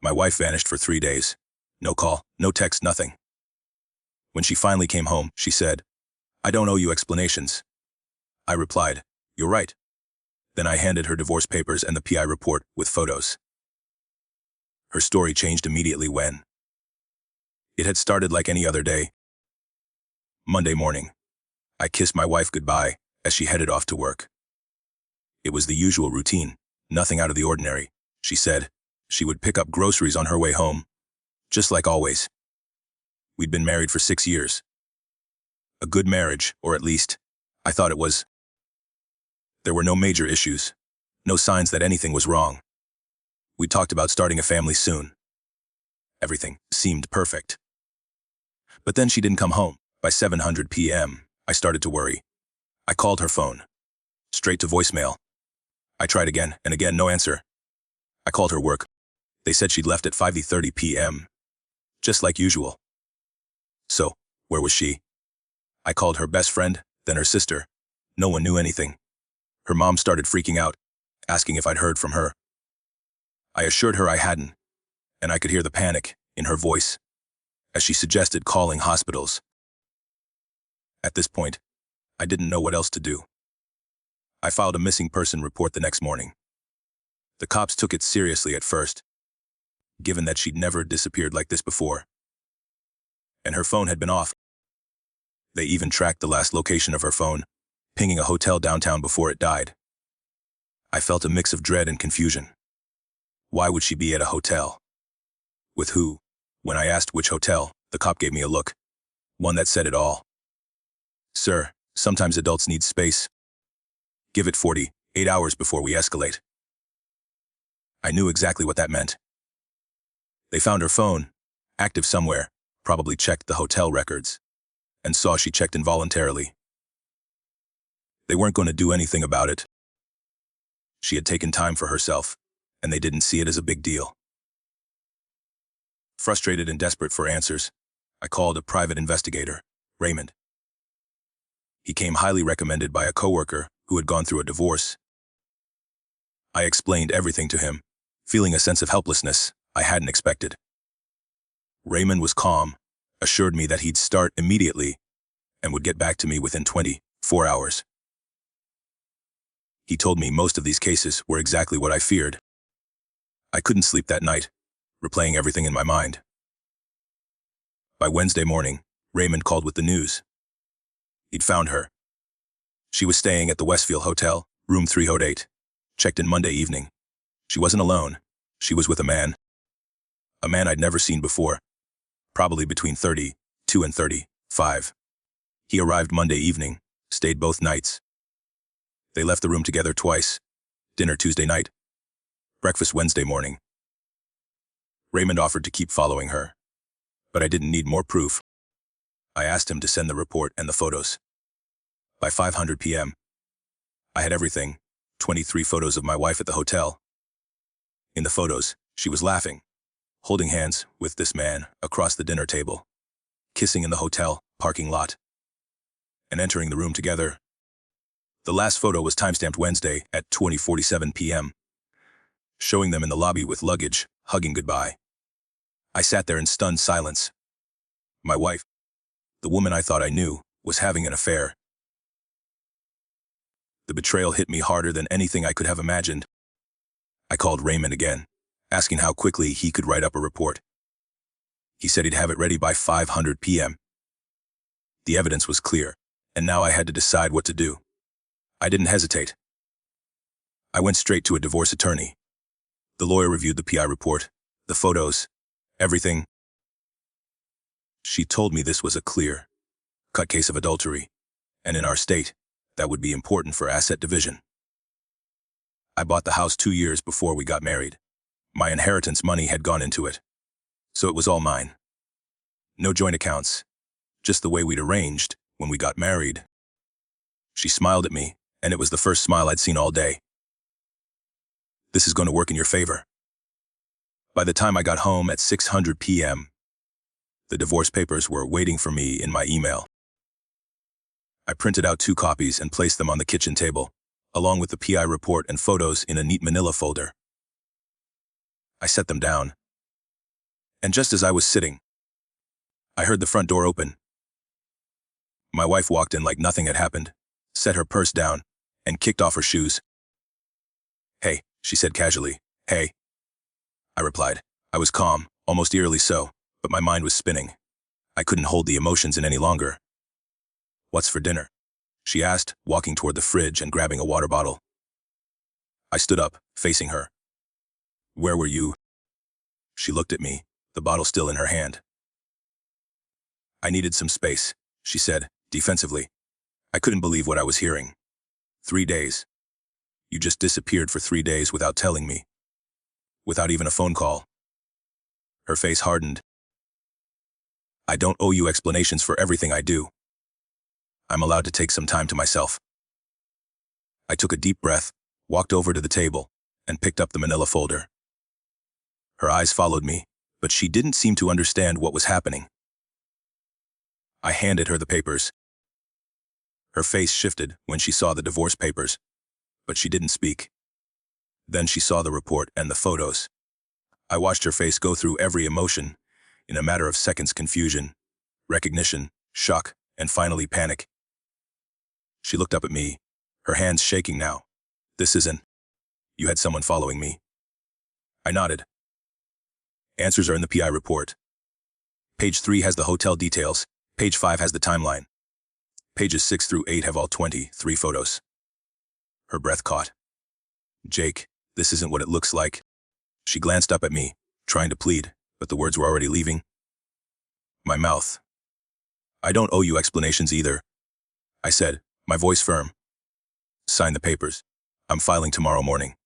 My wife vanished for 3 days. No call, no text, nothing. When she finally came home, she said, "I don't owe you explanations." I replied, "You're right." Then I handed her divorce papers and the PI report with photos. Her story changed immediately when it had started like any other day. Monday morning, I kissed my wife goodbye as she headed off to work. It was the usual routine, nothing out of the ordinary. She said she would pick up groceries on her way home, just like always. We'd been married for 6 years. A good marriage, or at least, I thought it was. There were no major issues, no signs that anything was wrong. We talked about starting a family soon. Everything seemed perfect. But then she didn't come home. By 7:00 p.m., I started to worry. I called her phone. Straight to voicemail. I tried again and again, no answer. I called her work. They said she'd left at 5:30 p.m., just like usual. So, where was she? I called her best friend, then her sister. No one knew anything. Her mom started freaking out, asking if I'd heard from her. I assured her I hadn't, and I could hear the panic in her voice as she suggested calling hospitals. At this point, I didn't know what else to do. I filed a missing person report the next morning. The cops took it seriously at first, given that she'd never disappeared like this before. And her phone had been off. They even tracked the last location of her phone, pinging a hotel downtown before it died. I felt a mix of dread and confusion. Why would she be at a hotel? With who? When I asked which hotel, the cop gave me a look, one that said it all. "Sir, sometimes adults need space. Give it 48 hours before we escalate." I knew exactly what that meant. They found her phone, active somewhere, probably checked the hotel records, and saw she checked involuntarily. They weren't going to do anything about it. She had taken time for herself, and they didn't see it as a big deal. Frustrated and desperate for answers, I called a private investigator, Raymond. He came highly recommended by a coworker who had gone through a divorce. I explained everything to him, feeling a sense of helplessness I hadn't expected. Raymond was calm, assured me that he'd start immediately and would get back to me within 24 hours. He told me most of these cases were exactly what I feared. I couldn't sleep that night, replaying everything in my mind. By Wednesday morning, Raymond called with the news. He'd found her. She was staying at the Westfield Hotel, room 308, checked in Monday evening. She wasn't alone. She was with a man. A man I'd never seen before, probably between 32 and 35. He arrived Monday evening, stayed both nights. They left the room together twice, dinner Tuesday night, breakfast Wednesday morning. Raymond offered to keep following her, but I didn't need more proof. I asked him to send the report and the photos. By 5:00 p.m., I had everything, 23 photos of my wife at the hotel. In the photos, she was laughing, holding hands with this man across the dinner table, kissing in the hotel parking lot, and entering the room together. The last photo was timestamped Wednesday at 20:47 p.m., showing them in the lobby with luggage, hugging goodbye. I sat there in stunned silence. My wife, the woman I thought I knew, was having an affair. The betrayal hit me harder than anything I could have imagined. I called Raymond again, asking how quickly he could write up a report. He said he'd have it ready by 5:00 p.m. The evidence was clear, and now I had to decide what to do. I didn't hesitate. I went straight to a divorce attorney. The lawyer reviewed the PI report, the photos, everything. She told me this was a clear-cut case of adultery, and in our state, that would be important for asset division. I bought the house 2 years before we got married. My inheritance money had gone into it, so it was all mine. No joint accounts, just the way we'd arranged when we got married. She smiled at me, and it was the first smile I'd seen all day. "This is going to work in your favor." By the time I got home at 6:00 p.m., the divorce papers were waiting for me in my email. I printed out 2 copies and placed them on the kitchen table, along with the PI report and photos in a neat manila folder. I set them down, And just as I was sitting, I heard the front door open. My wife walked in like nothing had happened, set her purse down, and kicked off her shoes. "Hey," she said casually. "Hey." I replied. I was calm, almost eerily so, but my mind was spinning. I couldn't hold the emotions in any longer. "What's for dinner?" she asked, walking toward the fridge and grabbing a water bottle. I stood up, facing her. "Where were you?" She looked at me, the bottle still in her hand. "I needed some space," she said, defensively. I couldn't believe what I was hearing. 3 days. You just disappeared for 3 days without telling me. Without even a phone call. Her face hardened. "I don't owe you explanations for everything I do. I'm allowed to take some time to myself." I took a deep breath, walked over to the table, and picked up the manila folder. Her eyes followed me, but she didn't seem to understand what was happening. I handed her the papers. Her face shifted when she saw the divorce papers, but she didn't speak. Then she saw the report and the photos. I watched her face go through every emotion, in a matter of seconds: confusion, recognition, shock, and finally panic. She looked up at me, her hands shaking now. "This isn't... You had someone following me." I nodded. "Answers are in the PI report. Page 3 has the hotel details. Page 5 has the timeline. Pages 6 through 8 have all 23 photos." Her breath caught. "Jake, this isn't what it looks like." She glanced up at me, trying to plead, but the words were already leaving my mouth. "I don't owe you explanations either," I said, my voice firm. "Sign the papers. I'm filing tomorrow morning."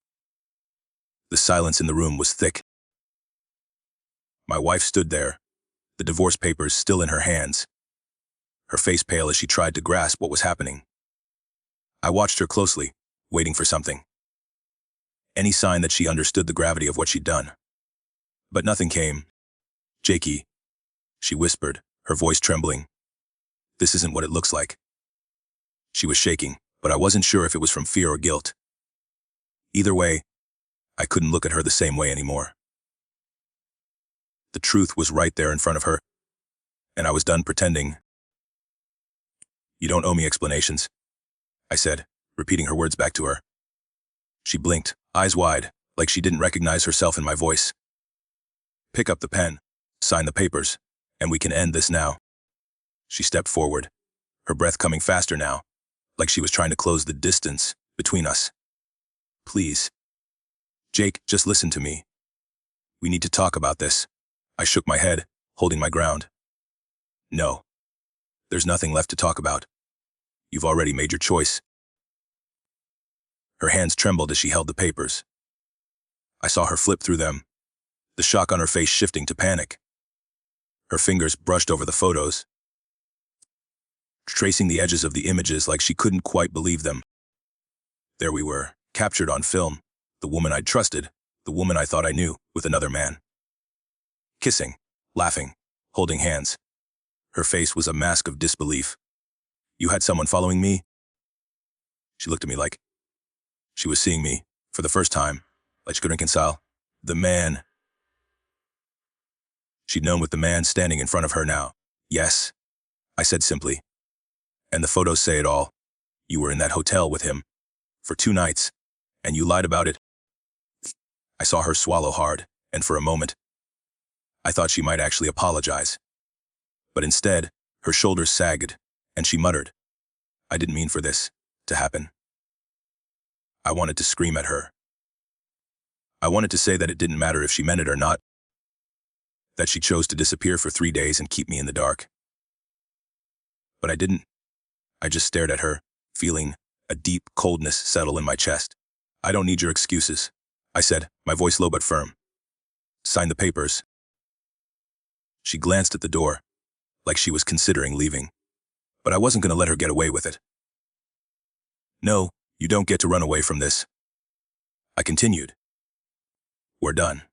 The silence in the room was thick. My wife stood there, the divorce papers still in her hands, her face pale as she tried to grasp what was happening. I watched her closely, waiting for something. Any sign that she understood the gravity of what she'd done. But nothing came. "Jakey," she whispered, her voice trembling. "This isn't what it looks like." She was shaking, but I wasn't sure if it was from fear or guilt. Either way, I couldn't look at her the same way anymore. The truth was right there in front of her, and I was done pretending. "You don't owe me explanations," I said, repeating her words back to her. She blinked, eyes wide, like she didn't recognize herself in my voice. "Pick up the pen, sign the papers, and we can end this now." She stepped forward, her breath coming faster now, like she was trying to close the distance between us. "Please. Jake, just listen to me. We need to talk about this." I shook my head, holding my ground. "No. There's nothing left to talk about. You've already made your choice." Her hands trembled as she held the papers. I saw her flip through them, the shock on her face shifting to panic. Her fingers brushed over the photos, tracing the edges of the images like she couldn't quite believe them. There we were, captured on film, the woman I'd trusted, the woman I thought I knew, with another man. Kissing, laughing, holding hands. Her face was a mask of disbelief. "You had someone following me?" She looked at me like she was seeing me, for the first time, like she could reconcile. "The man." She'd known with the man standing in front of her now. "Yes," I said simply. "And the photos say it all. You were in that hotel with him, for 2 nights, and you lied about it." I saw her swallow hard, and for a moment, I thought she might actually apologize. But instead, her shoulders sagged, and she muttered, "I didn't mean for this to happen." I wanted to scream at her. I wanted to say that it didn't matter if she meant it or not, that she chose to disappear for 3 days and keep me in the dark. But I didn't. I just stared at her, feeling a deep coldness settle in my chest. "I don't need your excuses," I said, my voice low but firm. "Sign the papers." She glanced at the door, like she was considering leaving, but I wasn't going to let her get away with it. "No, you don't get to run away from this," I continued. "We're done."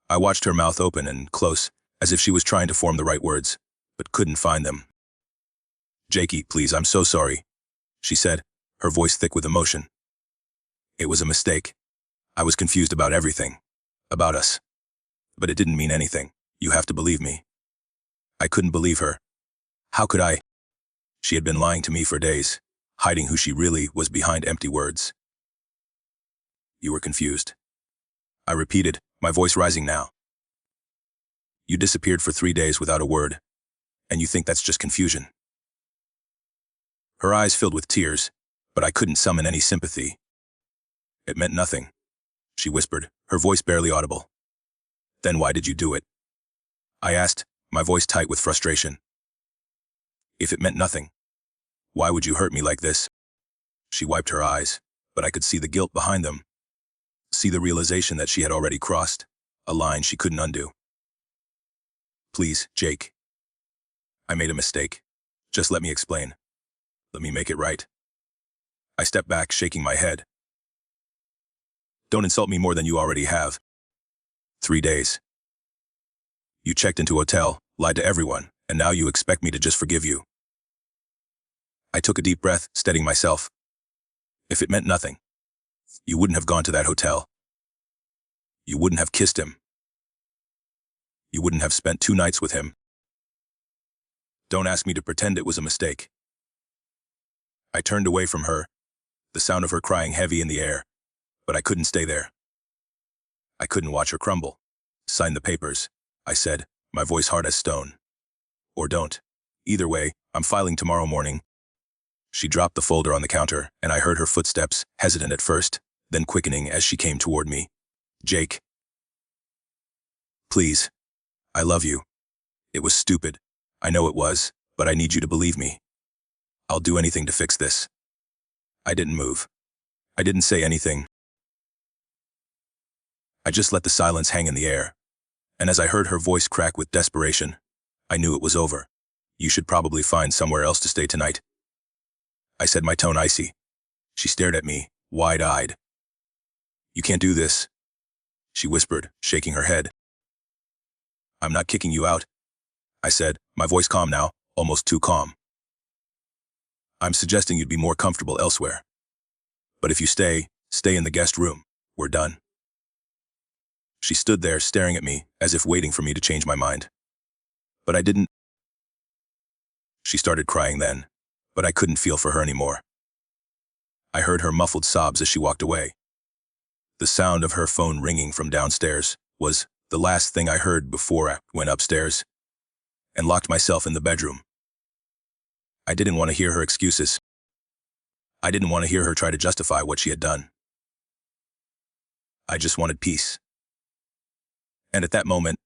I watched her mouth open and close, as if she was trying to form the right words, but couldn't find them. "Jakey, please, I'm so sorry," she said, her voice thick with emotion. "It was a mistake. I was confused about everything. About us. But it didn't mean anything. You have to believe me. I couldn't believe her. How could I? She had been lying to me for days, hiding who she really was behind empty words. You were confused. I repeated, my voice rising now. You disappeared for 3 days without a word, and you think that's just confusion. Her eyes filled with tears, but I couldn't summon any sympathy. It meant nothing, she whispered, her voice barely audible. Then why did you do it? I asked, my voice tight with frustration. If it meant nothing, why would you hurt me like this? She wiped her eyes, but I could see the guilt behind them. See the realization that she had already crossed, a line she couldn't undo. Please, Jake. I made a mistake. Just let me explain. Let me make it right. I stepped back, shaking my head. Don't insult me more than you already have. 3 days. You checked into a hotel, lied to everyone, and now you expect me to just forgive you. I took a deep breath, steadying myself. If it meant nothing, you wouldn't have gone to that hotel. You wouldn't have kissed him. You wouldn't have spent 2 nights with him. Don't ask me to pretend it was a mistake. I turned away from her, the sound of her crying heavy in the air, but I couldn't stay there. I couldn't watch her crumble. Sign the papers, I said, my voice hard as stone. Or don't. Either way, I'm filing tomorrow morning. She dropped the folder on the counter, and I heard her footsteps, hesitant at first, then quickening as she came toward me. Jake. Please. I love you. It was stupid. I know it was, but I need you to believe me. I'll do anything to fix this. I didn't move. I didn't say anything. I just let the silence hang in the air. And as I heard her voice crack with desperation, I knew it was over. You should probably find somewhere else to stay tonight. I said, my tone icy. She stared at me, wide-eyed. You can't do this, she whispered, shaking her head. I'm not kicking you out, I said, my voice calm now, almost too calm. I'm suggesting you'd be more comfortable elsewhere. But if you stay in the guest room. We're done. She stood there staring at me, as if waiting for me to change my mind. But I didn't. She started crying then, but I couldn't feel for her anymore. I heard her muffled sobs as she walked away. The sound of her phone ringing from downstairs was the last thing I heard before I went upstairs and locked myself in the bedroom. I didn't want to hear her excuses. I didn't want to hear her try to justify what she had done. I just wanted peace. And at that moment,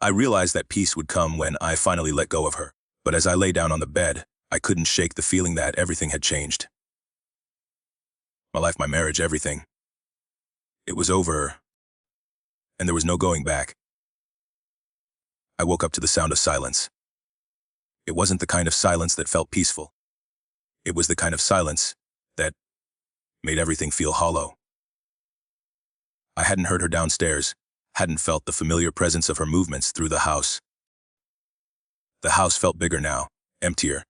I realized that peace would come when I finally let go of her. But as I lay down on the bed, I couldn't shake the feeling that everything had changed. My life, my marriage, everything. It was over, and there was no going back. I woke up to the sound of silence. It wasn't the kind of silence that felt peaceful. It was the kind of silence that made everything feel hollow. I hadn't heard her downstairs, hadn't felt the familiar presence of her movements through the house. The house felt bigger now, emptier.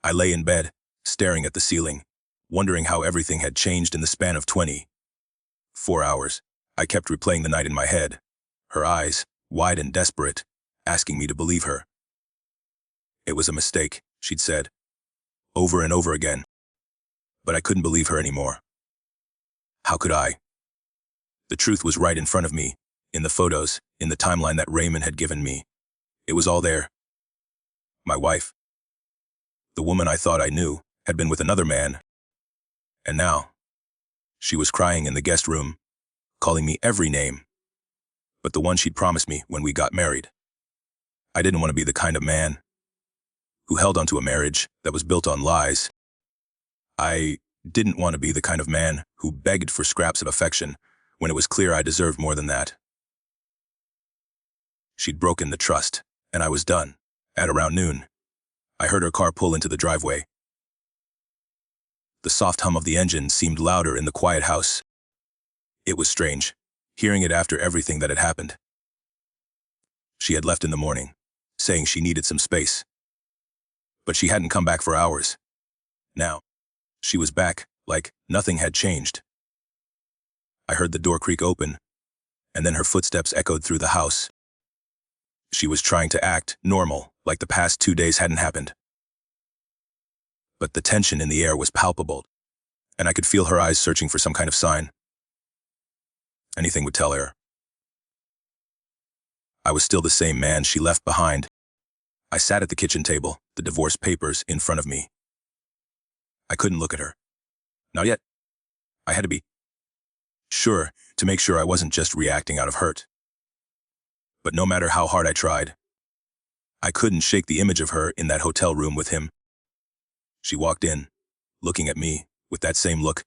I lay in bed, staring at the ceiling, wondering how everything had changed in the span of 24 hours. I kept replaying the night in my head, her eyes, wide and desperate, asking me to believe her. It was a mistake, she'd said, over and over again. But I couldn't believe her anymore. How could I? The truth was right in front of me, in the photos, in the timeline that Raymond had given me. It was all there. My wife, the woman I thought I knew, had been with another man. And now, she was crying in the guest room, calling me every name, but the one she'd promised me when we got married. I didn't want to be the kind of man who held onto a marriage that was built on lies. I didn't want to be the kind of man who begged for scraps of affection when it was clear I deserved more than that. She'd broken the trust, and I was done. At around noon, I heard her car pull into the driveway. The soft hum of the engine seemed louder in the quiet house. It was strange, hearing it after everything that had happened. She had left in the morning, saying she needed some space. But she hadn't come back for hours. Now, she was back, like nothing had changed. I heard the door creak open, and then her footsteps echoed through the house, She was trying to act normal, like the past 2 days hadn't happened. But the tension in the air was palpable, and I could feel her eyes searching for some kind of sign. Anything would tell her. I was still the same man she left behind. I sat at the kitchen table, the divorce papers in front of me. I couldn't look at her. Not yet. I had to be sure to make sure I wasn't just reacting out of hurt. But no matter how hard I tried, I couldn't shake the image of her in that hotel room with him. She walked in, looking at me with that same look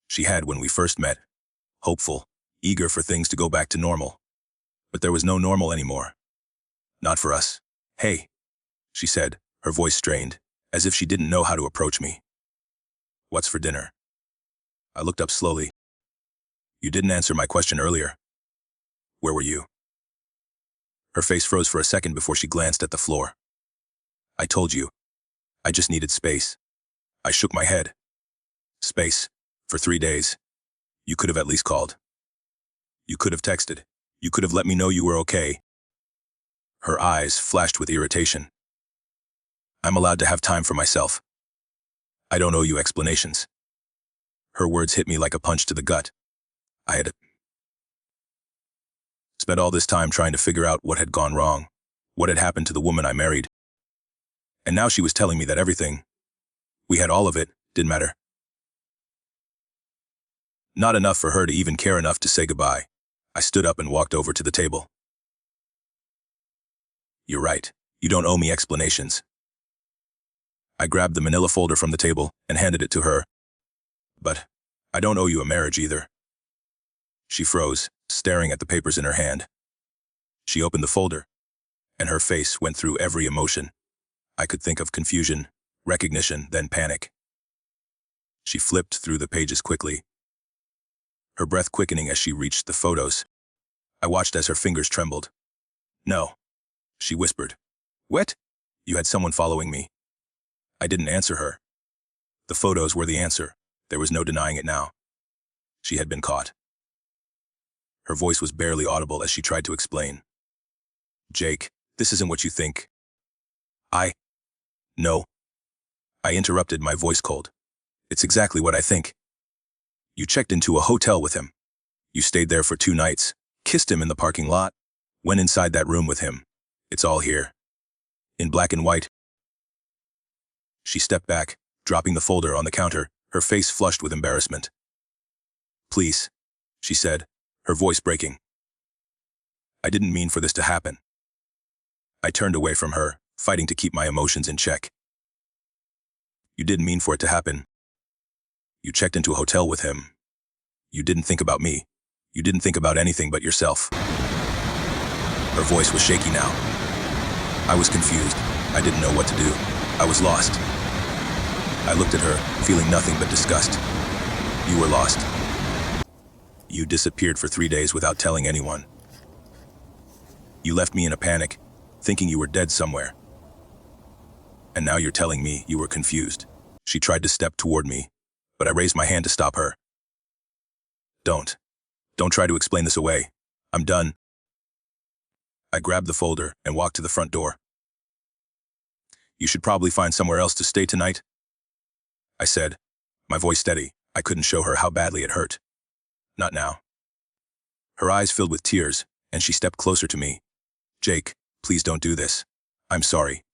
she had when we first met, hopeful, eager for things to go back to normal. But there was no normal anymore. Not for us. "Hey," she said, her voice strained, as if she didn't know how to approach me. "What's for dinner?" I looked up slowly. "You didn't answer my question earlier. Where were you?" Her face froze for a second before she glanced at the floor. "I told you. I just needed space." I shook my head. "Space? For 3 days? You could have at least called. You could have texted. You could have let me know you were okay." Her eyes flashed with irritation. "I'm allowed to have time for myself. I don't owe you explanations." Her words hit me like a punch to the gut. I had spent all this time trying to figure out what had gone wrong, what had happened to the woman I married. And now she was telling me that everything, we had all of it, didn't matter. Not enough for her to even care enough to say goodbye. I stood up and walked over to the table. "You're right. You don't owe me explanations." I grabbed the manila folder from the table and handed it to her. "But I don't owe you a marriage either." She froze, staring at the papers in her hand. She opened the folder, and her face went through every emotion. I could think of confusion, recognition, then panic. She flipped through the pages quickly, her breath quickening as she reached the photos. I watched as her fingers trembled. "No," she whispered. "What? You had someone following me." I didn't answer her. The photos were the answer. There was no denying it now. She had been caught. Her voice was barely audible as she tried to explain. "Jake, this isn't what you think." No. I interrupted, my voice cold. "It's exactly what I think. You checked into a hotel with him. You stayed there for 2 nights, kissed him in the parking lot, went inside that room with him. It's all here. In black and white." She stepped back, dropping the folder on the counter, her face flushed with embarrassment. "Please," she said, her voice breaking. "I didn't mean for this to happen." I turned away from her, fighting to keep my emotions in check. "You didn't mean for it to happen. You checked into a hotel with him. You didn't think about me. You didn't think about anything but yourself." Her voice was shaky now. I was confused. I didn't know what to do. I was lost. I looked at her, feeling nothing but disgust. "You were lost. You disappeared for 3 days without telling anyone. You left me in a panic, thinking you were dead somewhere. And now you're telling me you were confused." She tried to step toward me, but I raised my hand to stop her. Don't try to explain this away. I'm done." I grabbed the folder and walked to the front door. "You should probably find somewhere else to stay tonight," I said, my voice steady. I couldn't show her how badly it hurt. Not now. Her eyes filled with tears, and she stepped closer to me. "Jake, please don't do this. I'm sorry.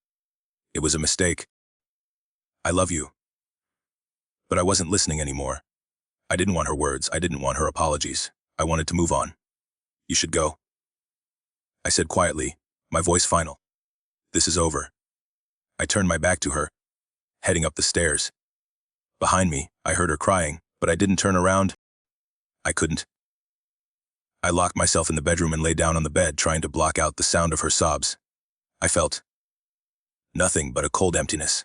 It was a mistake. I love you." But I wasn't listening anymore. I didn't want her words. I didn't want her apologies. I wanted to move on. "You should go," I said quietly, my voice final. "This is over." I turned my back to her, heading up the stairs. Behind me, I heard her crying, but I didn't turn around. I couldn't. I locked myself in the bedroom and lay down on the bed, trying to block out the sound of her sobs. I felt nothing but a cold emptiness.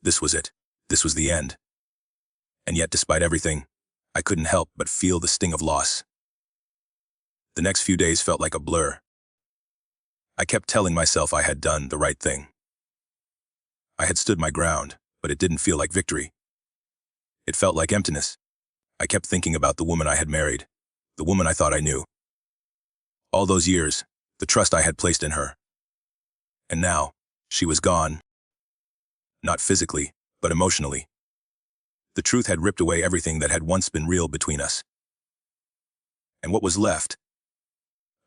This was it. This was the end. And yet, despite everything, I couldn't help but feel the sting of loss. The next few days felt like a blur. I kept telling myself I had done the right thing. I had stood my ground, but it didn't feel like victory. It felt like emptiness. I kept thinking about the woman I had married, the woman I thought I knew. All those years, the trust I had placed in her. And now, she was gone. Not physically, but emotionally. The truth had ripped away everything that had once been real between us. And what was left?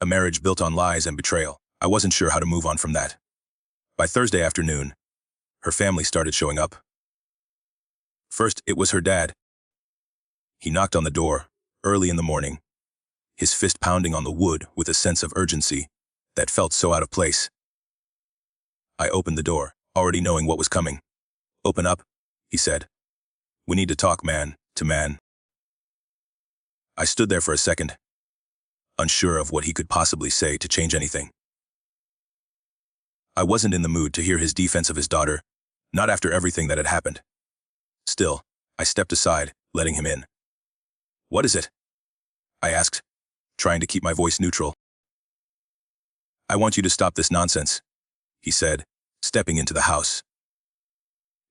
A marriage built on lies and betrayal. I wasn't sure how to move on from that. By Thursday afternoon, her family started showing up. First, it was her dad. He knocked on the door, early in the morning, his fist pounding on the wood with a sense of urgency that felt so out of place. I opened the door, already knowing what was coming. "Open up," he said. "We need to talk man to man." I stood there for a second, unsure of what he could possibly say to change anything. I wasn't in the mood to hear his defense of his daughter, not after everything that had happened. Still, I stepped aside, letting him in. "What is it?" I asked, trying to keep my voice neutral. "I want you to stop this nonsense," he said, stepping into the house.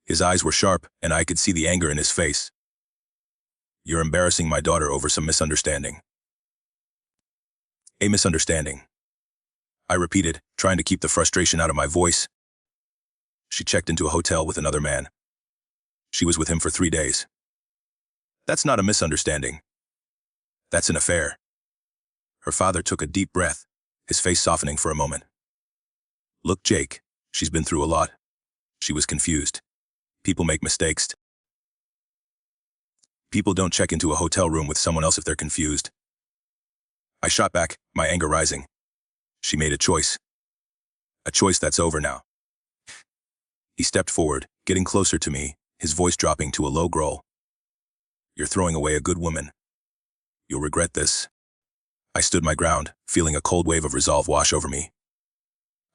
His eyes were sharp, and I could see the anger in his face. "You're embarrassing my daughter over some misunderstanding." "A misunderstanding," I repeated, trying to keep the frustration out of my voice. "She checked into a hotel with another man. She was with him for 3 days. That's not a misunderstanding. That's an affair." Her father took a deep breath, his face softening for a moment. "Look, Jake, she's been through a lot. She was confused. People make mistakes. People don't check into a hotel room with someone else if they're confused." I shot back, my anger rising. She made a choice. A choice that's over now. He stepped forward, getting closer to me, his voice dropping to a low growl. "You're throwing away a good woman. You'll regret this." I stood my ground, feeling a cold wave of resolve wash over me.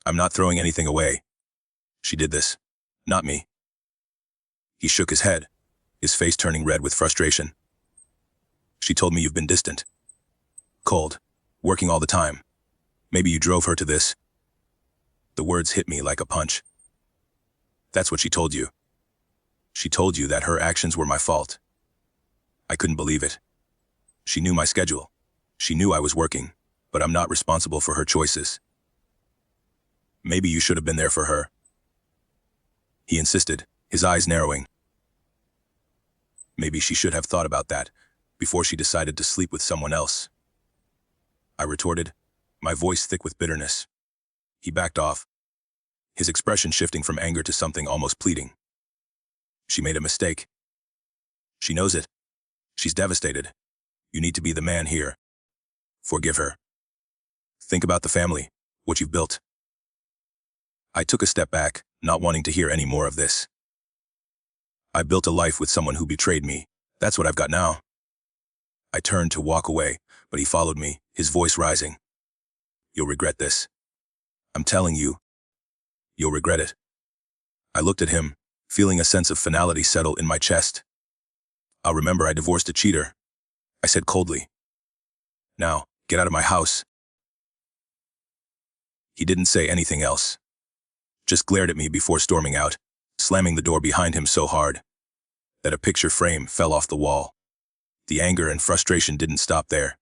"I'm not throwing anything away. She did this, not me." He shook his head, his face turning red with frustration. "She told me you've been distant. Cold. Working all the time. Maybe you drove her to this." The words hit me like a punch. "That's what she told you. She told you that her actions were my fault." I couldn't believe it. She knew my schedule. She knew I was working, but I'm not responsible for her choices. "Maybe you should have been there for her," he insisted, his eyes narrowing. "Maybe she should have thought about that before she decided to sleep with someone else," I retorted, my voice thick with bitterness. He backed off, his expression shifting from anger to something almost pleading. "She made a mistake. She knows it. She's devastated. You need to be the man here. Forgive her. Think about the family, what you've built." I took a step back, not wanting to hear any more of this. I built a life with someone who betrayed me. That's what I've got now. I turned to walk away, but he followed me, his voice rising. "You'll regret this. I'm telling you. You'll regret it." I looked at him, feeling a sense of finality settle in my chest. "I'll remember I divorced a cheater," I said coldly. "Now, get out of my house." He didn't say anything else, just glared at me before storming out, slamming the door behind him so hard that a picture frame fell off the wall. The anger and frustration didn't stop there.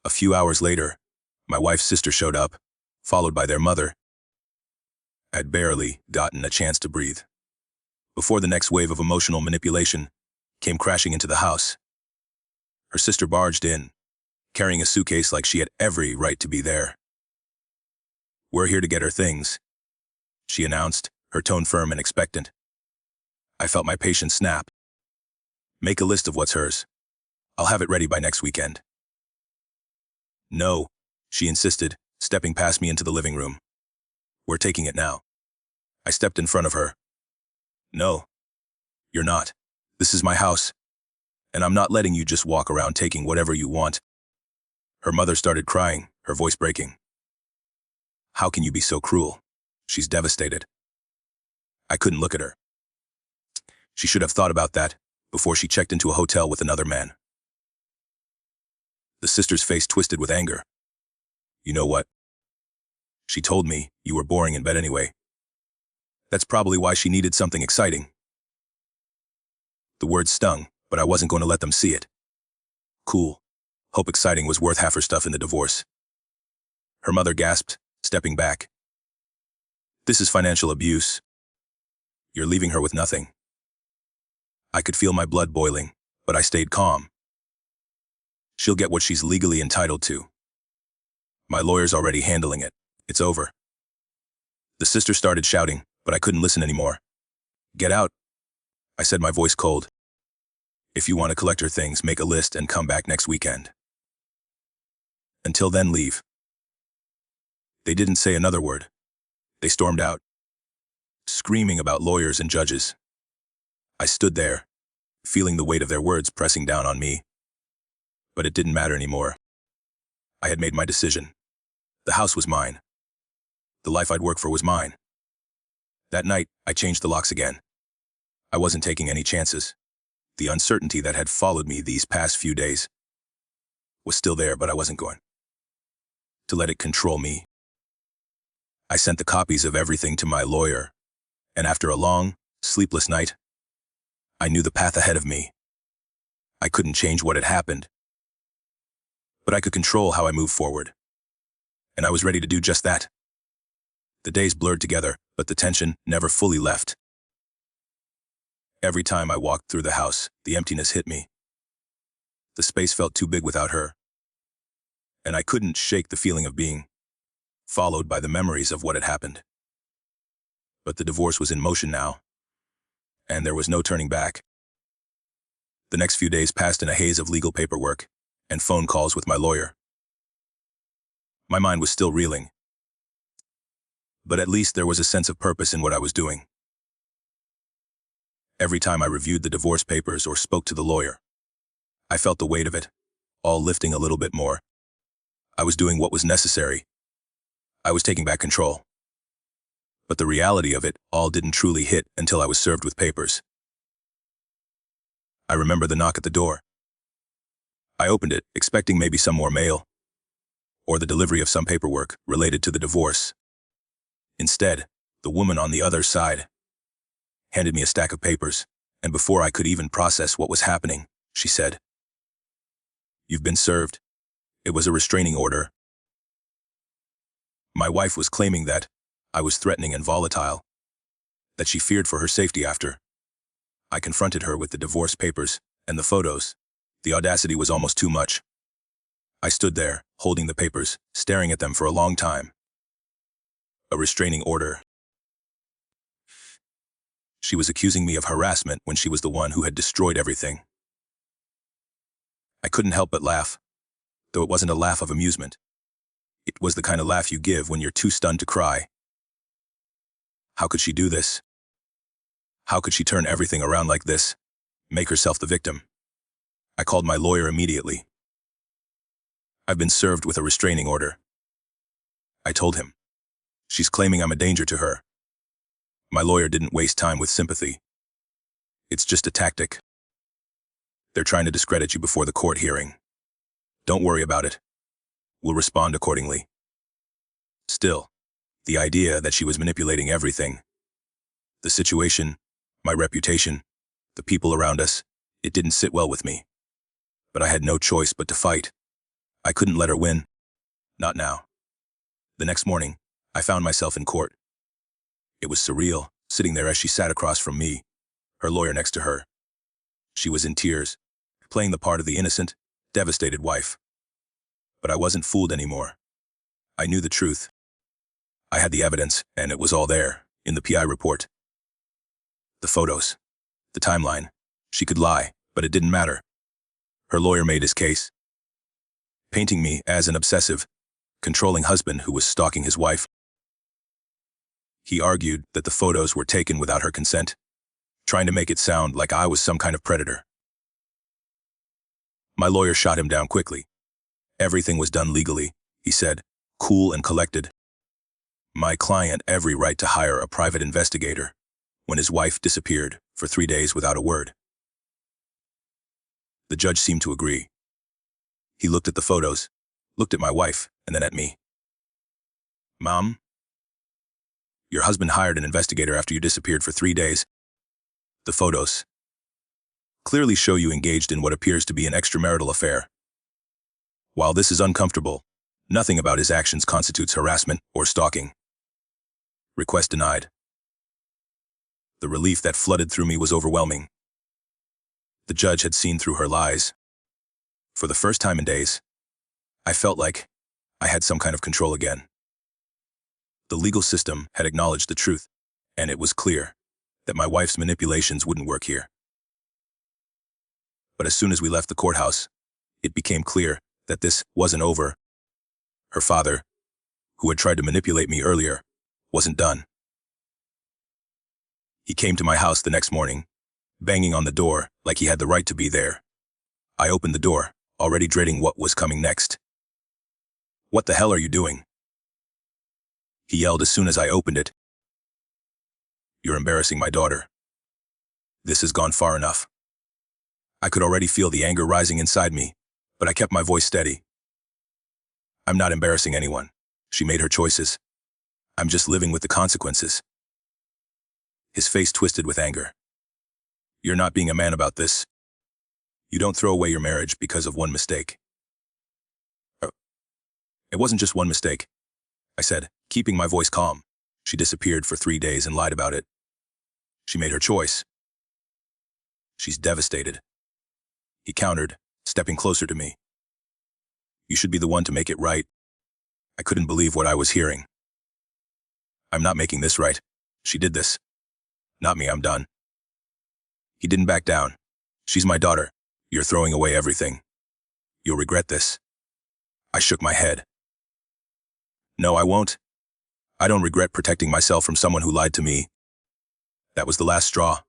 A few hours later, my wife's sister showed up, followed by their mother. I'd barely gotten a chance to breathe before the next wave of emotional manipulation came crashing into the house. Her sister barged in, carrying a suitcase like she had every right to be there. "We're here to get her things," she announced, her tone firm and expectant. I felt my patience snap. "Make a list of what's hers. I'll have it ready by next weekend." "No," she insisted, stepping past me into the living room. "We're taking it now." I stepped in front of her. "No, you're not. This is my house, and I'm not letting you just walk around taking whatever you want." Her mother started crying, her voice breaking. "How can you be so cruel? She's devastated." I couldn't look at her. She should have thought about that before she checked into a hotel with another man. The sister's face twisted with anger. "You know what? She told me you were boring in bed anyway. That's probably why she needed something exciting." The words stung, but I wasn't going to let them see it. Cool. Hope exciting was worth half her stuff in the divorce. Her mother gasped, stepping back. This is financial abuse. You're leaving her with nothing. I could feel my blood boiling, but I stayed calm. She'll get what she's legally entitled to. My lawyer's already handling it. It's over. The sister started shouting, but I couldn't listen anymore. Get out, I said, my voice cold. If you want to collect her things, make a list and come back next weekend. Until then, leave. They didn't say another word. They stormed out, screaming about lawyers and judges. I stood there, feeling the weight of their words pressing down on me. But it didn't matter anymore. I had made my decision. The house was mine. The life I'd worked for was mine. That night, I changed the locks again. I wasn't taking any chances. The uncertainty that had followed me these past few days was still there, but I wasn't going to let it control me. I sent the copies of everything to my lawyer, and after a long, sleepless night, I knew the path ahead of me. I couldn't change what had happened, but I could control how I moved forward. And I was ready to do just that. The days blurred together, but the tension never fully left. Every time I walked through the house, the emptiness hit me. The space felt too big without her, and I couldn't shake the feeling of being followed by the memories of what had happened. But the divorce was in motion now, and there was no turning back. The next few days passed in a haze of legal paperwork and phone calls with my lawyer. My mind was still reeling, but at least there was a sense of purpose in what I was doing. Every time I reviewed the divorce papers or spoke to the lawyer, I felt the weight of it, all lifting a little bit more. I was doing what was necessary. I was taking back control. But the reality of it all didn't truly hit until I was served with papers. I remember the knock at the door. I opened it, expecting maybe some more mail, or the delivery of some paperwork related to the divorce. Instead, the woman on the other side handed me a stack of papers, and before I could even process what was happening, she said, "You've been served. It was a restraining order." My wife was claiming that I was threatening and volatile, that she feared for her safety after. I confronted her with the divorce papers and the photos. The audacity was almost too much. I stood there, holding the papers, staring at them for a long time. A restraining order. She was accusing me of harassment when she was the one who had destroyed everything. I couldn't help but laugh, though it wasn't a laugh of amusement. It was the kind of laugh you give when you're too stunned to cry. How could she do this? How could she turn everything around like this, make herself the victim? I called my lawyer immediately. "I've been served with a restraining order," I told him. "She's claiming I'm a danger to her." My lawyer didn't waste time with sympathy. "It's just a tactic. They're trying to discredit you before the court hearing. Don't worry about it. We'll respond accordingly." Still, the idea that she was manipulating everything, the situation, my reputation, the people around us, it didn't sit well with me. But I had no choice but to fight. I couldn't let her win. Not now. The next morning, I found myself in court. It was surreal, sitting there as she sat across from me, her lawyer next to her. She was in tears, playing the part of the innocent, devastated wife. But I wasn't fooled anymore. I knew the truth. I had the evidence, and it was all there, in the PI report. The photos, the timeline. She could lie, but it didn't matter. Her lawyer made his case, painting me as an obsessive, controlling husband who was stalking his wife. He argued that the photos were taken without her consent, trying to make it sound like I was some kind of predator. My lawyer shot him down quickly. Everything was done legally, he said, cool and collected. My client every right to hire a private investigator when his wife disappeared for 3 days without a word. The judge seemed to agree. He looked at the photos, looked at my wife, and then at me. "Mom, your husband hired an investigator after you disappeared for 3 days. The photos clearly show you engaged in what appears to be an extramarital affair. While this is uncomfortable, Nothing about his actions constitutes harassment or stalking. Request denied. The relief that flooded through me was overwhelming. The judge had seen through her lies. For the first time in days, I felt like I had some kind of control again. The legal system had acknowledged the truth, and it was clear that my wife's manipulations wouldn't work here. But as soon as we left the courthouse, it became clear that this wasn't over. Her father, who had tried to manipulate me earlier, wasn't done. He came to my house the next morning, banging on the door like he had the right to be there. I opened the door, already dreading what was coming next. "What the hell are you doing?" he yelled as soon as I opened it. "You're embarrassing my daughter. This has gone far enough." I could already feel the anger rising inside me, but I kept my voice steady. "I'm not embarrassing anyone. She made her choices. I'm just living with the consequences." His face twisted with anger. "You're not being a man about this. You don't throw away your marriage because of one mistake." "It wasn't just one mistake," I said, keeping my voice calm. "She disappeared for 3 days and lied about it. She made her choice. She's devastated." He countered, stepping closer to me. "You should be the one to make it right." I couldn't believe what I was hearing. "I'm not making this right. She did this. Not me, I'm done." He didn't back down. "She's my daughter. You're throwing away everything. You'll regret this." I shook my head. "No, I won't. I don't regret protecting myself from someone who lied to me. That was the last straw.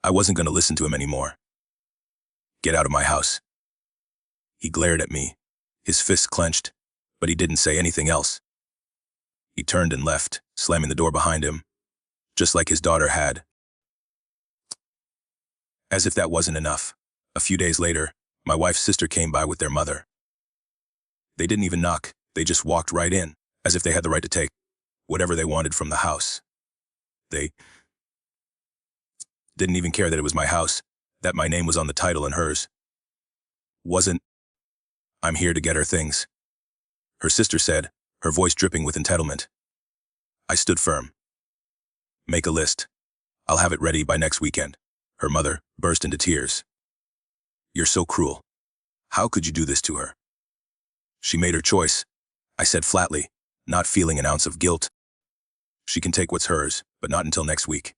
I wasn't going to listen to him anymore. Get out of my house." He glared at me, his fists clenched, but he didn't say anything else. He turned and left, slamming the door behind him, just like his daughter had. As if that wasn't enough, a few days later, my wife's sister came by with their mother. They didn't even knock, they just walked right in, as if they had the right to take whatever they wanted from the house. They didn't even care that it was my house, that my name was on the title and hers wasn't. "I'm here to get her things," her sister said, her voice dripping with entitlement. I stood firm. "Make a list. I'll have it ready by next weekend." Her mother burst into tears. "You're so cruel. How could you do this to her?" "She made her choice," I said flatly, not feeling an ounce of guilt. "She can take what's hers, but not until next week."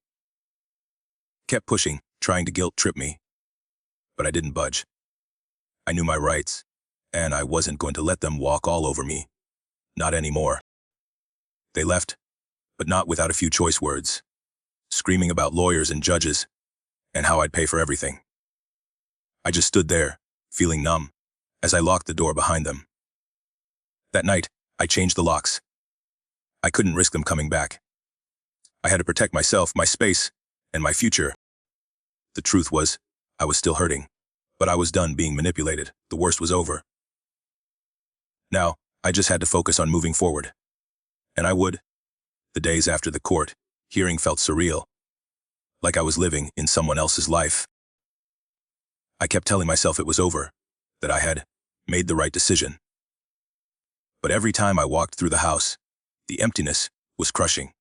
Kept pushing, trying to guilt-trip me. But I didn't budge. I knew my rights, and I wasn't going to let them walk all over me. Not anymore. They left, but not without a few choice words, screaming about lawyers and judges, and how I'd pay for everything. I just stood there, feeling numb, as I locked the door behind them. That night, I changed the locks. I couldn't risk them coming back. I had to protect myself, my space, and my future. The truth was, I was still hurting, but I was done being manipulated. The worst was over. Now, I just had to focus on moving forward. And I would. The days after the court hearing felt surreal, like I was living in someone else's life. I kept telling myself it was over, that I had made the right decision. But every time I walked through the house, the emptiness was crushing.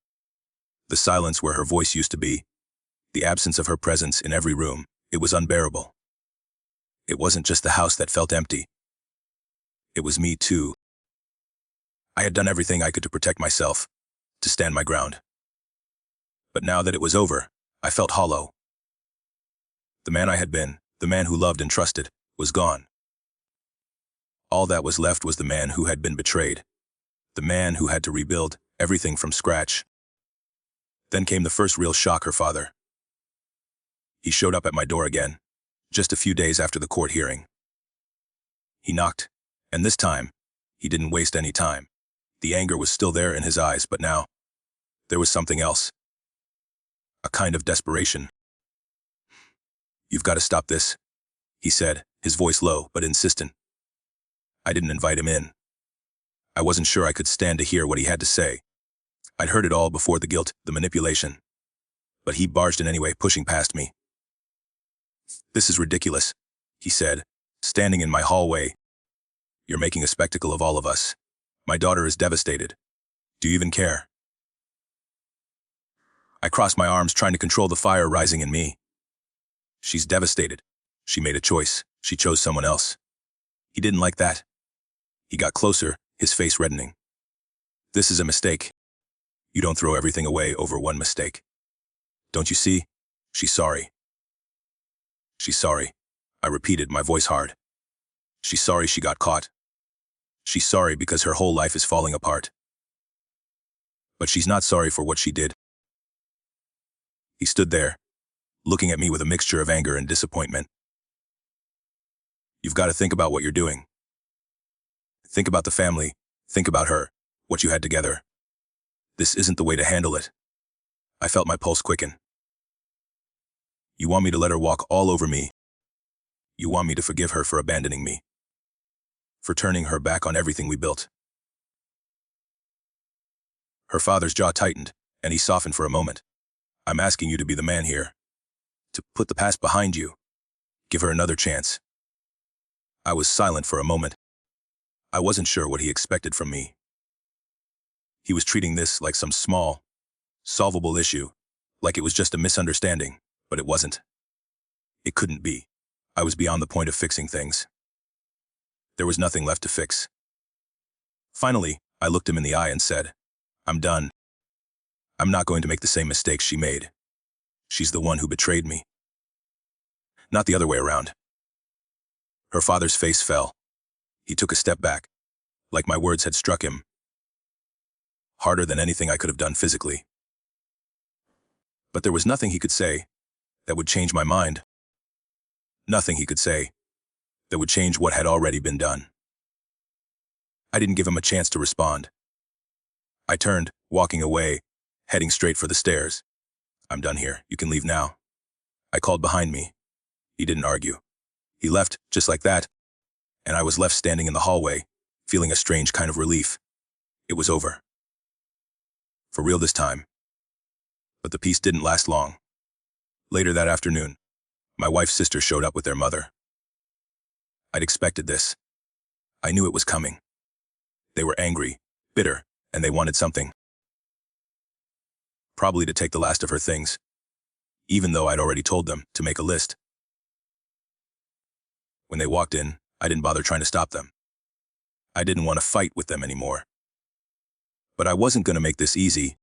The silence where her voice used to be, the absence of her presence in every room, it was unbearable. It wasn't just the house that felt empty. It was me too. I had done everything I could to protect myself, to stand my ground. But now that it was over, I felt hollow. The man I had been, the man who loved and trusted, was gone. All that was left was the man who had been betrayed, the man who had to rebuild everything from scratch. Then came the first real shock: her father. He showed up at my door again, just a few days after the court hearing. He knocked, and this time, he didn't waste any time. The anger was still there in his eyes, but now, there was something else. A kind of desperation. "You've got to stop this," he said, his voice low but insistent. I didn't invite him in. I wasn't sure I could stand to hear what he had to say. I'd heard it all before: the guilt, the manipulation. But he barged in anyway, pushing past me. "This is ridiculous," he said, standing in my hallway. You're making a spectacle of all of us. My daughter is devastated. Do you even care? I crossed my arms, trying to control the fire rising in me. She's devastated. She made a choice. She chose someone else. He didn't like that. He got closer, his face reddening. This is a mistake. You don't throw everything away over one mistake. Don't you see? She's sorry. She's sorry. I repeated, my voice hard. She's sorry she got caught. She's sorry because her whole life is falling apart. But she's not sorry for what she did. He stood there, looking at me with a mixture of anger and disappointment. You've got to think about what you're doing. Think about the family. Think about her, what you had together. This isn't the way to handle it. I felt my pulse quicken. You want me to let her walk all over me? You want me to forgive her for abandoning me? For turning her back on everything we built? Her father's jaw tightened, and he softened for a moment. I'm asking you to be the man here. To put the past behind you. Give her another chance. I was silent for a moment. I wasn't sure what he expected from me. He was treating this like some small, solvable issue, like it was just a misunderstanding, but it wasn't. It couldn't be. I was beyond the point of fixing things. There was nothing left to fix. Finally, I looked him in the eye and said, I'm done. I'm not going to make the same mistakes she made. She's the one who betrayed me. Not the other way around. Her father's face fell. He took a step back, like my words had struck him. Harder than anything I could have done physically. But there was nothing he could say that would change my mind. Nothing he could say that would change what had already been done. I didn't give him a chance to respond. I turned, walking away, heading straight for the stairs. I'm done here. You can leave now. I called behind me. He didn't argue. He left, just like that, and I was left standing in the hallway, feeling a strange kind of relief. It was over. For real this time. But the peace didn't last long. Later that afternoon, my wife's sister showed up with their mother. I'd expected this. I knew it was coming. They were angry, bitter, and they wanted something. Probably to take the last of her things, even though I'd already told them to make a list. When they walked in, I didn't bother trying to stop them. I didn't want to fight with them anymore. But I wasn't going to make this easy.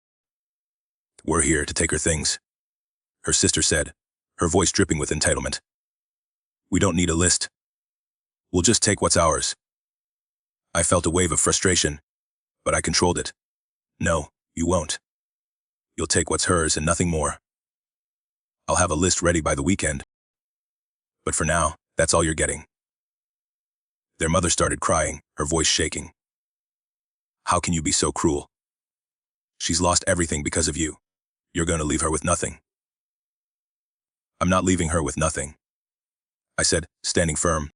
We're here to take her things, her sister said, her voice dripping with entitlement. We don't need a list. We'll just take what's ours. I felt a wave of frustration, but I controlled it. No, you won't. You'll take what's hers and nothing more. I'll have a list ready by the weekend. But for now, that's all you're getting. Their mother started crying, her voice shaking. How can you be so cruel? She's lost everything because of you. You're going to leave her with nothing. I'm not leaving her with nothing, I said, standing firm.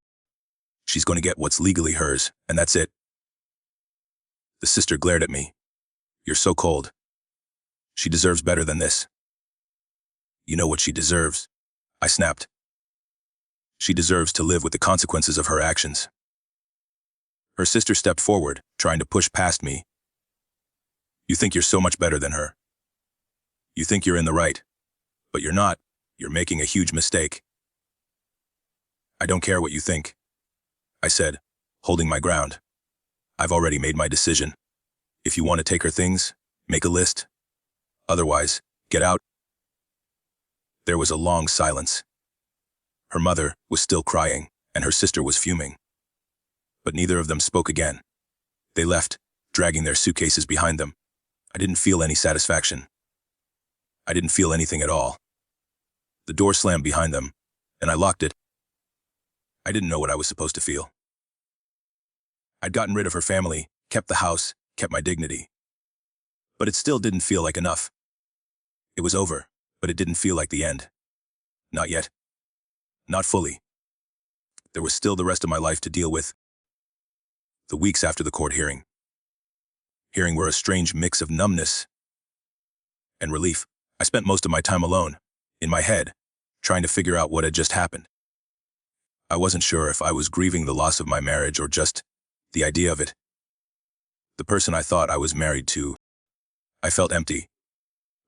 She's going to get what's legally hers, and that's it. The sister glared at me. You're so cold. She deserves better than this. You know what she deserves, I snapped. She deserves to live with the consequences of her actions. Her sister stepped forward, trying to push past me. You think you're so much better than her. You think you're in the right, but you're not. You're making a huge mistake. I don't care what you think, I said, holding my ground. I've already made my decision. If you want to take her things, make a list. Otherwise, get out. There was a long silence. Her mother was still crying, and her sister was fuming. But neither of them spoke again. They left, dragging their suitcases behind them. I didn't feel any satisfaction. I didn't feel anything at all. The door slammed behind them, and I locked it. I didn't know what I was supposed to feel. I'd gotten rid of her family, kept the house, kept my dignity. But it still didn't feel like enough. It was over, but it didn't feel like the end. Not yet. Not fully. There was still the rest of my life to deal with. The weeks after the court hearing. Hearing were a strange mix of numbness and relief. I spent most of my time alone, in my head, trying to figure out what had just happened. I wasn't sure if I was grieving the loss of my marriage or just The idea of it. The person I thought I was married to. I felt empty,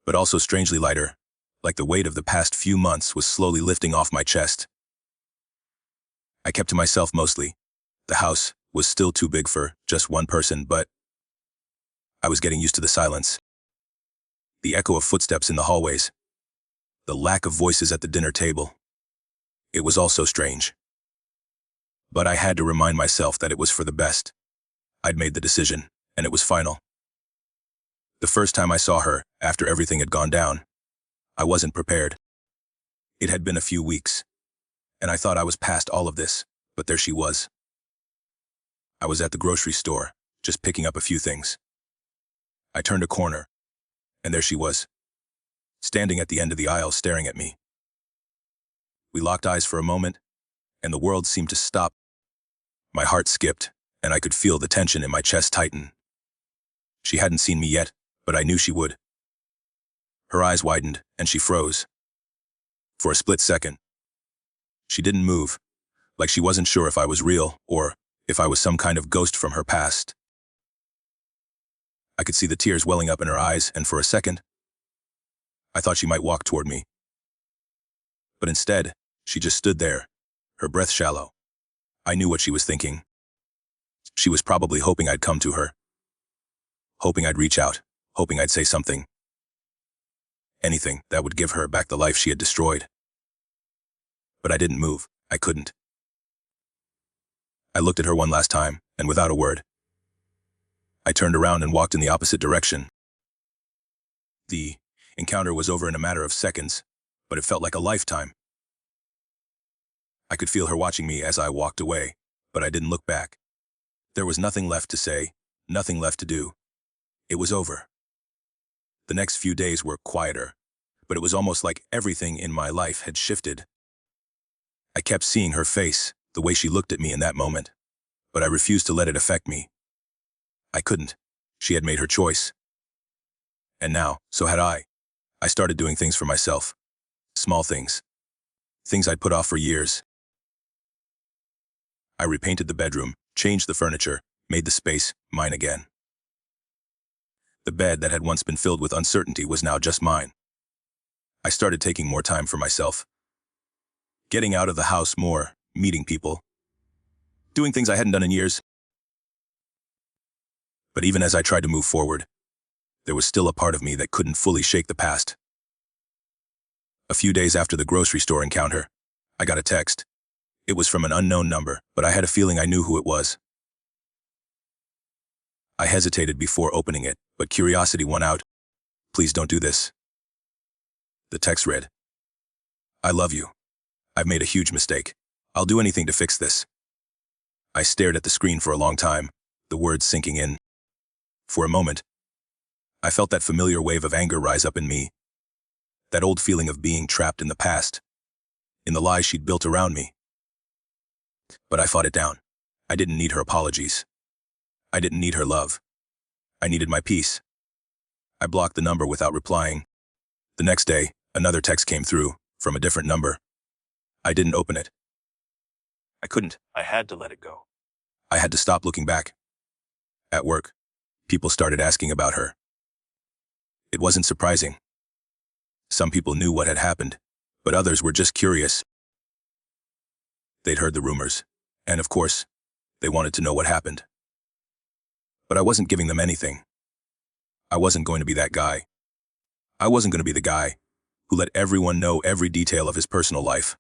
but also strangely lighter, like the weight of the past few months was slowly lifting off my chest. I kept to myself mostly. The house was still too big for just one person, but I was getting used to the silence. The echo of footsteps in the hallways. The lack of voices at the dinner table. It was all so strange. But I had to remind myself that it was for the best. I'd made the decision, and it was final. The first time I saw her, after everything had gone down, I wasn't prepared. It had been a few weeks, and I thought I was past all of this, but there she was. I was at the grocery store, just picking up a few things. I turned a corner, and there she was, standing at the end of the aisle staring at me. We locked eyes for a moment, and the world seemed to stop. My heart skipped, and I could feel the tension in my chest tighten. She hadn't seen me yet, but I knew she would. Her eyes widened, and she froze. For a split second. She didn't move, like she wasn't sure if I was real, or if I was some kind of ghost from her past. I could see the tears welling up in her eyes, and for a second, I thought she might walk toward me. But instead, she just stood there, her breath shallow. I knew what she was thinking. She was probably hoping I'd come to her. Hoping I'd reach out, hoping I'd say something. Anything that would give her back the life she had destroyed. But I didn't move. I couldn't. I looked at her one last time, and without a word, I turned around and walked in the opposite direction. The encounter was over in a matter of seconds, but it felt like a lifetime. I could feel her watching me as I walked away, but I didn't look back. There was nothing left to say, nothing left to do. It was over. The next few days were quieter, but it was almost like everything in my life had shifted. I kept seeing her face, the way she looked at me in that moment, but I refused to let it affect me. I couldn't. She had made her choice. And now, so had I. I started doing things for myself. Small things. Things I'd put off for years. I repainted the bedroom, changed the furniture, made the space mine again. The bed that had once been filled with uncertainty was now just mine. I started taking more time for myself. Getting out of the house more, meeting people. Doing things I hadn't done in years. But even as I tried to move forward, there was still a part of me that couldn't fully shake the past. A few days after the grocery store encounter, I got a text. It was from an unknown number, but I had a feeling I knew who it was. I hesitated before opening it, but curiosity won out. Please don't do this. The text read, I love you. I've made a huge mistake. I'll do anything to fix this. I stared at the screen for a long time, the words sinking in. For a moment, I felt that familiar wave of anger rise up in me. That old feeling of being trapped in the past, in the lies she'd built around me. But I fought it down. I didn't need her apologies. I didn't need her love. I needed my peace. I blocked the number without replying. The next day, another text came through, from a different number. I didn't open it. I couldn't. I had to let it go. I had to stop looking back. At work, people started asking about her. It wasn't surprising. Some people knew what had happened, but others were just curious. They'd heard the rumors, and of course, they wanted to know what happened. But I wasn't giving them anything. I wasn't going to be that guy. I wasn't going to be the guy who let everyone know every detail of his personal life.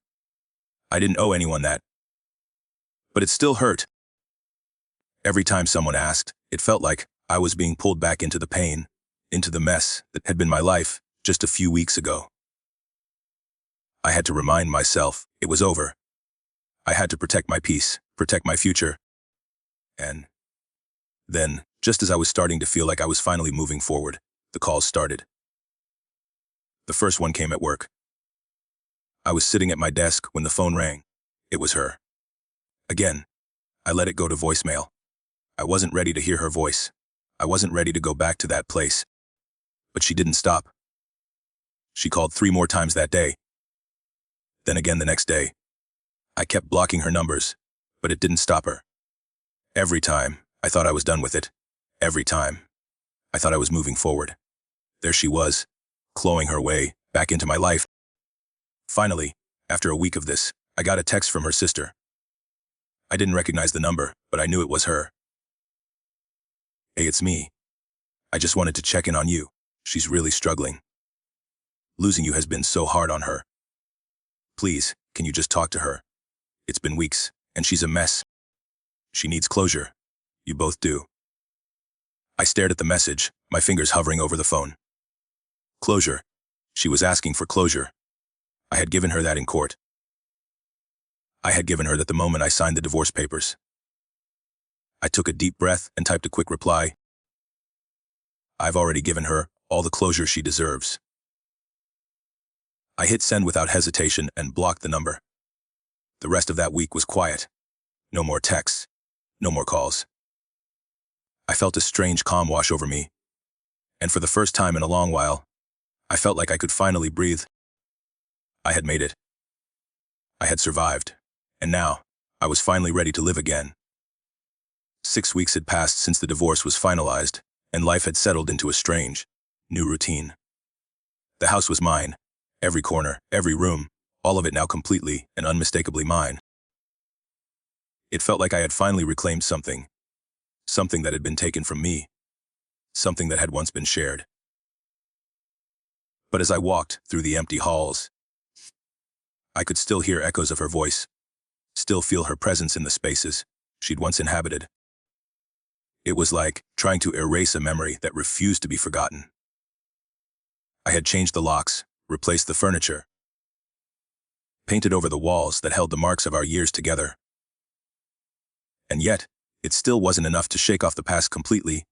I didn't owe anyone that. But it still hurt. Every time someone asked, it felt like I was being pulled back into the pain, into the mess that had been my life just a few weeks ago. I had to remind myself it was over. I had to protect my peace, protect my future. And then, just as I was starting to feel like I was finally moving forward, the calls started. The first one came at work. I was sitting at my desk when the phone rang. It was her. Again, I let it go to voicemail. I wasn't ready to hear her voice. I wasn't ready to go back to that place. But she didn't stop. She called 3 more times that day. Then again the next day. I kept blocking her numbers, but it didn't stop her. Every time, I thought I was done with it. Every time, I thought I was moving forward. There she was, clawing her way back into my life. Finally, after a week of this, I got a text from her sister. I didn't recognize the number, but I knew it was her. "Hey, it's me. I just wanted to check in on you. She's really struggling. Losing you has been so hard on her. Please, can you just talk to her? It's been weeks, and she's a mess. She needs closure. You both do." I stared at the message, my fingers hovering over the phone. Closure. She was asking for closure. I had given her that in court. I had given her that the moment I signed the divorce papers. I took a deep breath and typed a quick reply. I've already given her all the closure she deserves. I hit send without hesitation and blocked the number. The rest of that week was quiet. No more texts. No more calls. I felt a strange calm wash over me, and for the first time in a long while, I felt like I could finally breathe. I had made it. I had survived, and now, I was finally ready to live again. 6 weeks had passed since the divorce was finalized, and life had settled into a strange, new routine. The house was mine, every corner, every room, all of it now completely and unmistakably mine. It felt like I had finally reclaimed something that had been taken from me, something that had once been shared. But as I walked through the empty halls, I could still hear echoes of her voice, still feel her presence in the spaces she'd once inhabited. It was like trying to erase a memory that refused to be forgotten. I had changed the locks, replaced the furniture, painted over the walls that held the marks of our years together. And yet, it still wasn't enough to shake off the past completely.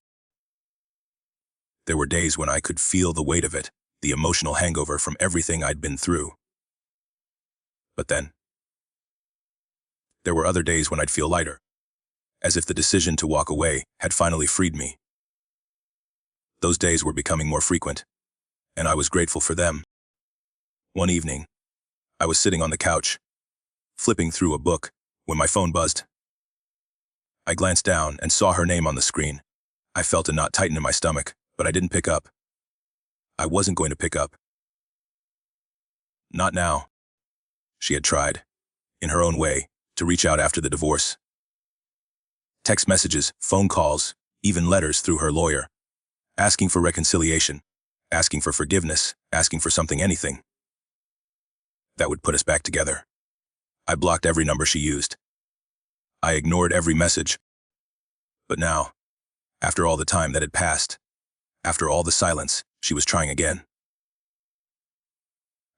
There were days when I could feel the weight of it, the emotional hangover from everything I'd been through. But then, there were other days when I'd feel lighter, as if the decision to walk away had finally freed me. Those days were becoming more frequent, and I was grateful for them. One evening, I was sitting on the couch, flipping through a book, when my phone buzzed. I glanced down and saw her name on the screen. I felt a knot tighten in my stomach, but I didn't pick up. I wasn't going to pick up. Not now. She had tried, in her own way, to reach out after the divorce. Text messages, phone calls, even letters through her lawyer, asking for reconciliation, asking for forgiveness, asking for something, anything that would put us back together. I blocked every number she used. I ignored every message. But now, after all the time that had passed, after all the silence, she was trying again.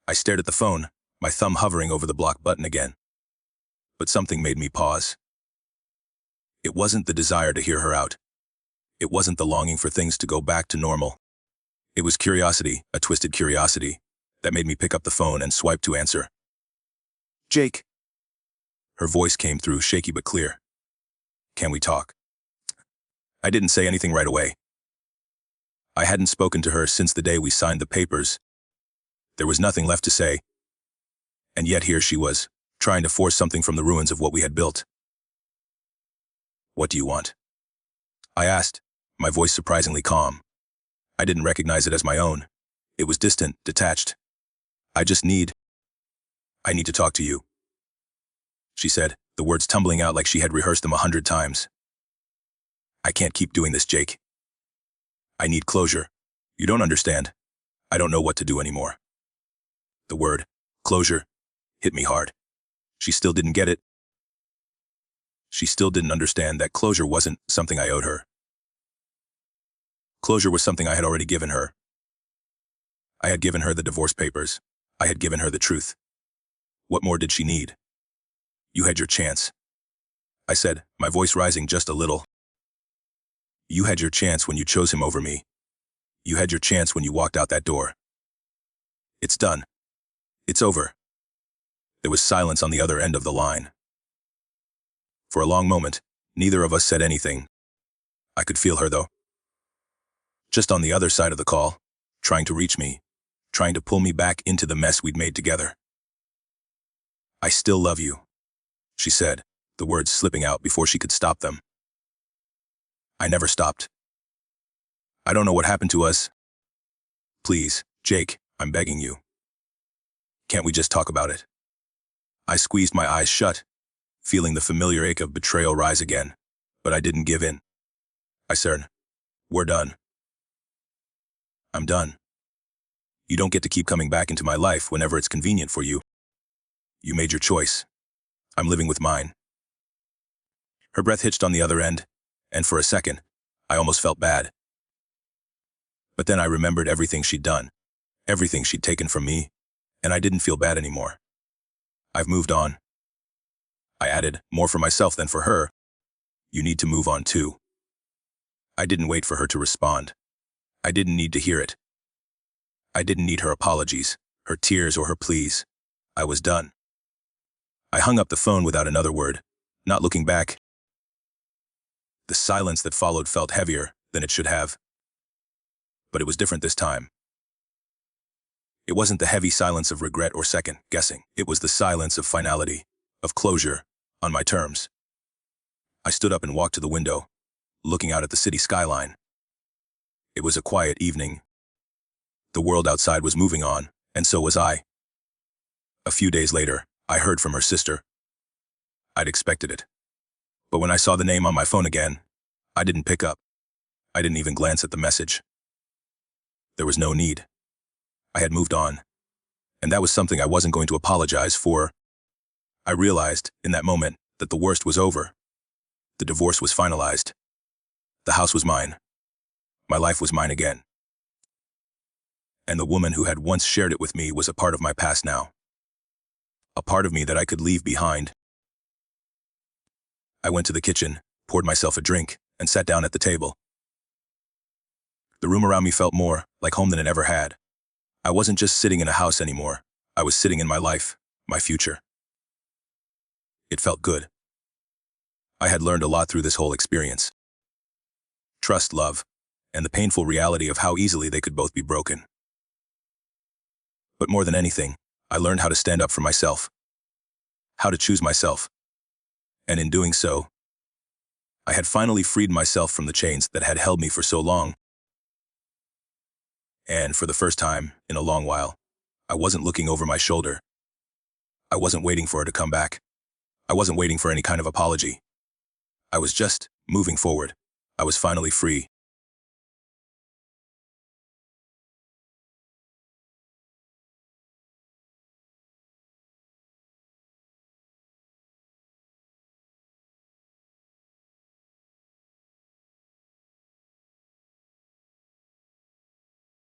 I stared at the phone, my thumb hovering over the block button again. But something made me pause. It wasn't the desire to hear her out. It wasn't the longing for things to go back to normal. It was curiosity, a twisted curiosity, that made me pick up the phone and swipe to answer. "Jake." Her voice came through, shaky but clear. "Can we talk?" I didn't say anything right away. I hadn't spoken to her since the day we signed the papers. There was nothing left to say. And yet here she was, trying to force something from the ruins of what we had built. "What do you want?" I asked, my voice surprisingly calm. I didn't recognize it as my own. It was distant, detached. I need to talk to you," she said, the words tumbling out like she had rehearsed them 100 times. "I can't keep doing this, Jake. I need closure. You don't understand. I don't know what to do anymore." The word, closure, hit me hard. She still didn't get it. She still didn't understand that closure wasn't something I owed her. Closure was something I had already given her. I had given her the divorce papers. I had given her the truth. What more did she need? "You had your chance," I said, my voice rising just a little. "You had your chance when you chose him over me. You had your chance when you walked out that door. It's done. It's over." There was silence on the other end of the line. For a long moment, neither of us said anything. I could feel her, though. Just on the other side of the call, trying to reach me, trying to pull me back into the mess we'd made together. "I still love you," she said, the words slipping out before she could stop them. I never stopped. I don't know what happened to us. Please, Jake, I'm begging you. Can't we just talk about it? I squeezed my eyes shut, feeling the familiar ache of betrayal rise again, but I didn't give in. I said, we're done. I'm done. You don't get to keep coming back into my life whenever it's convenient for you. You made your choice. I'm living with mine. Her breath hitched on the other end, and for a second, I almost felt bad. But then I remembered everything she'd done, everything she'd taken from me, and I didn't feel bad anymore. I've moved on. I added, more for myself than for her. You need to move on too. I didn't wait for her to respond. I didn't need to hear it. I didn't need her apologies, her tears, or her pleas. I was done. I hung up the phone without another word, not looking back. The silence that followed felt heavier than it should have. But it was different this time. It wasn't the heavy silence of regret or second guessing. It was the silence of finality, of closure, on my terms. I stood up and walked to the window, looking out at the city skyline. It was a quiet evening. The world outside was moving on, and so was I. A few days later, I heard from her sister. I'd expected it. But when I saw the name on my phone again, I didn't pick up. I didn't even glance at the message. There was no need. I had moved on, and that was something I wasn't going to apologize for. I realized, in that moment, that the worst was over. The divorce was finalized. The house was mine. My life was mine again. And the woman who had once shared it with me was a part of my past now. A part of me that I could leave behind. I went to the kitchen, poured myself a drink, and sat down at the table. The room around me felt more like home than it ever had. I wasn't just sitting in a house anymore. I was sitting in my life, my future. It felt good. I had learned a lot through this whole experience. Trust, love, and the painful reality of how easily they could both be broken. But more than anything, I learned how to stand up for myself. How to choose myself. And in doing so, I had finally freed myself from the chains that had held me for so long. And for the first time in a long while, I wasn't looking over my shoulder. I wasn't waiting for her to come back. I wasn't waiting for any kind of apology. I was just moving forward. I was finally free.